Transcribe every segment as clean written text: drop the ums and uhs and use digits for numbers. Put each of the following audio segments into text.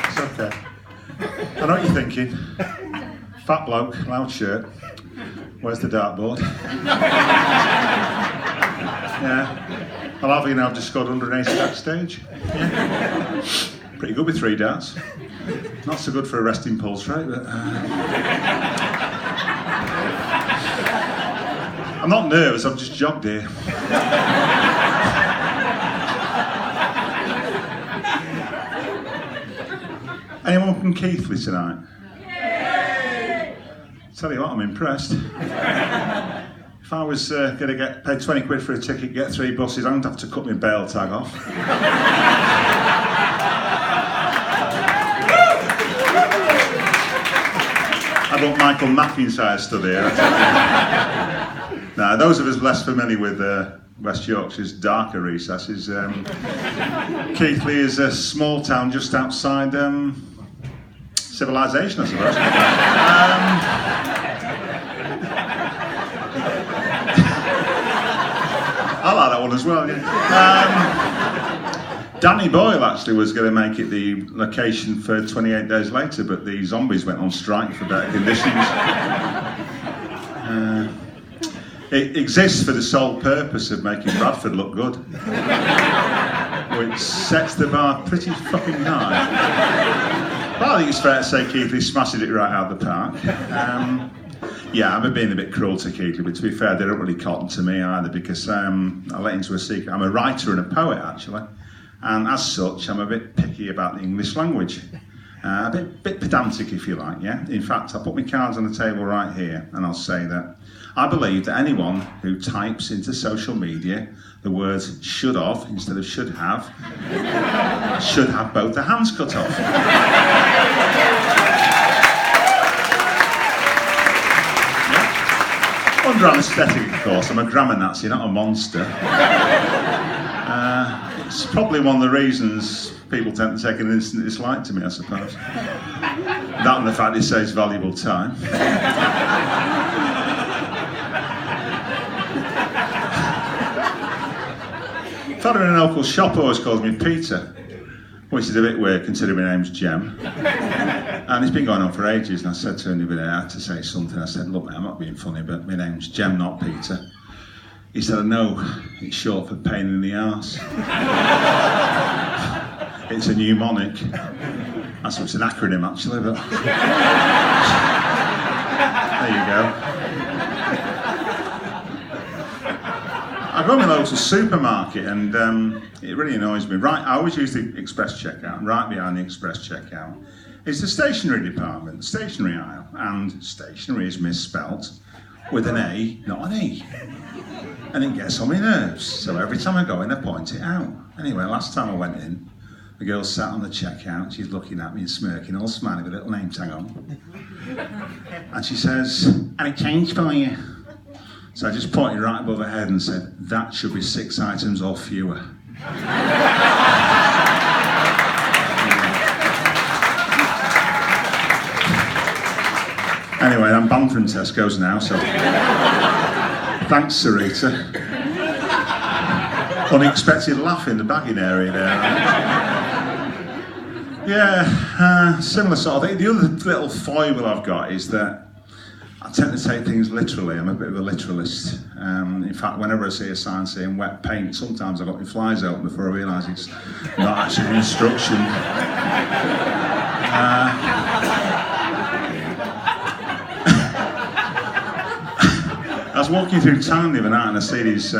It's okay. I know what you're thinking. Fat bloke, loud shirt. Where's the dartboard? Yeah. I'll have you know, I've just scored 180 backstage. Yeah. Pretty good with 3 darts. Not so good for a resting pulse rate, but... I'm not nervous, I've just jogged here. Anyone from Keighley tonight? Yay! Tell you what, I'm impressed. If I was going to get paid 20 quid for a ticket, get 3 buses, I don't have to cut my bail tag off. I want Michael McIntyre stood here. Now, those of us less familiar with West Yorkshire's darker recesses, Keighley is a small town just outside civilization, I suppose. I like that one as well, yeah. Danny Boyle actually was going to make it the location for 28 Days Later, but the zombies went on strike for better conditions. It exists for the sole purpose of making Bradford look good, which sets the bar pretty fucking high. But I think it's fair to say Keighley smashed it right out of the park. Yeah, I'm being a bit cruel to Keighley, but to be fair, they don't really cotton to me either, because I let into a secret. I'm a writer and a poet, actually, and as such, I'm a bit picky about the English language. A bit pedantic, if you like, yeah? In fact, I'll put my cards on the table right here, and I'll say that I believe that anyone who types into social media the words should have instead of should have both their hands cut off. Yeah. Under anaesthetic, of course. I'm a grammar Nazi, not a monster. It's probably one of the reasons people tend to take an instant dislike to me, I suppose. That and the fact it saves valuable time. A fella in a local shop always calls me Peter, which is a bit weird considering my name's Jem. And it's been going on for ages, and I said to him the other day, I had to say something. I said, look mate, I'm not being funny, but my name's Jem, not Peter. He said, I know, it's short for pain in the arse. It's a mnemonic. That's it's an acronym actually, but there you go. I go in my local supermarket and it really annoys me. Right, I always use the express checkout, and right behind the express checkout is the stationery department, the stationery aisle, and stationery is misspelt with an A, not an E. And it gets on my nerves, so every time I go in I point it out. Anyway, last time I went in, the girl sat on the checkout, she's looking at me and smirking, all smiling with a little name tag on. And she says, any change for you? So I just pointed right above her head and said, that should be 6 items or fewer. Anyway, I'm banned from Tesco's now, so thanks, Sarita. Unexpected laugh in the bagging area there. Yeah, similar sort of thing. The other little foible I've got is that I tend to take things literally. I'm a bit of a literalist. In fact, whenever I see a sign saying wet paint, sometimes I've got my flies open before I realise it's not actually an instruction. I was walking through town the other night and I see these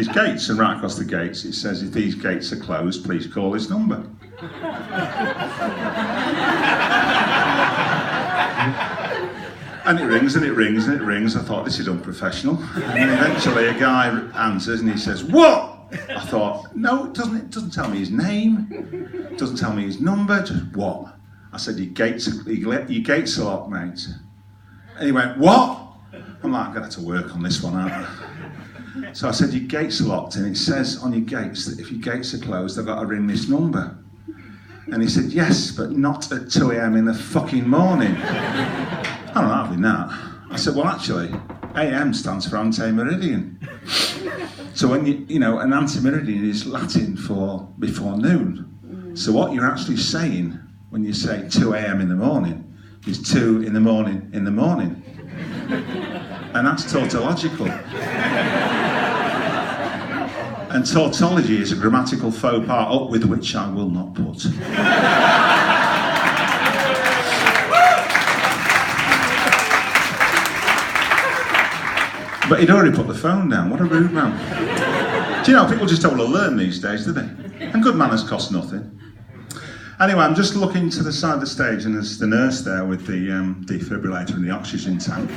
gates, and right across the gates it says, if these gates are closed, please call this number. And it rings and it rings and it rings. I thought, this is unprofessional. And then eventually a guy answers and he says, what? I thought, no, it doesn't tell me his name, it doesn't tell me his number, just what? I said, your gates are locked, mate. And he went, what? I'm like, I'm going to have to work on this one, aren't I? So I said, your gates are locked, and it says on your gates that if your gates are closed, I've got to ring this number. And he said, yes, but not at 2 a.m. in the fucking morning. I don't know, having that. I said, well, actually, AM stands for ante-meridian. So when you know, an ante-meridian is Latin for before noon. So what you're actually saying when you say 2 a.m. in the morning, is 2 in the morning in the morning. And that's tautological. And tautology is a grammatical faux pas, up with which I will not put. But he'd already put the phone down. What a rude man. Do you know, people just don't want to learn these days, do they? And good manners cost nothing. Anyway, I'm just looking to the side of the stage, and there's the nurse there with the defibrillator and the oxygen tank.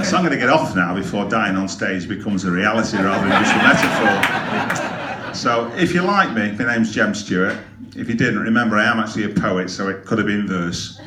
So I'm going to get off now before dying on stage becomes a reality rather than just a metaphor. So if you like me, my name's Jem Stuart. If you didn't, remember I am actually a poet, so it could have been verse.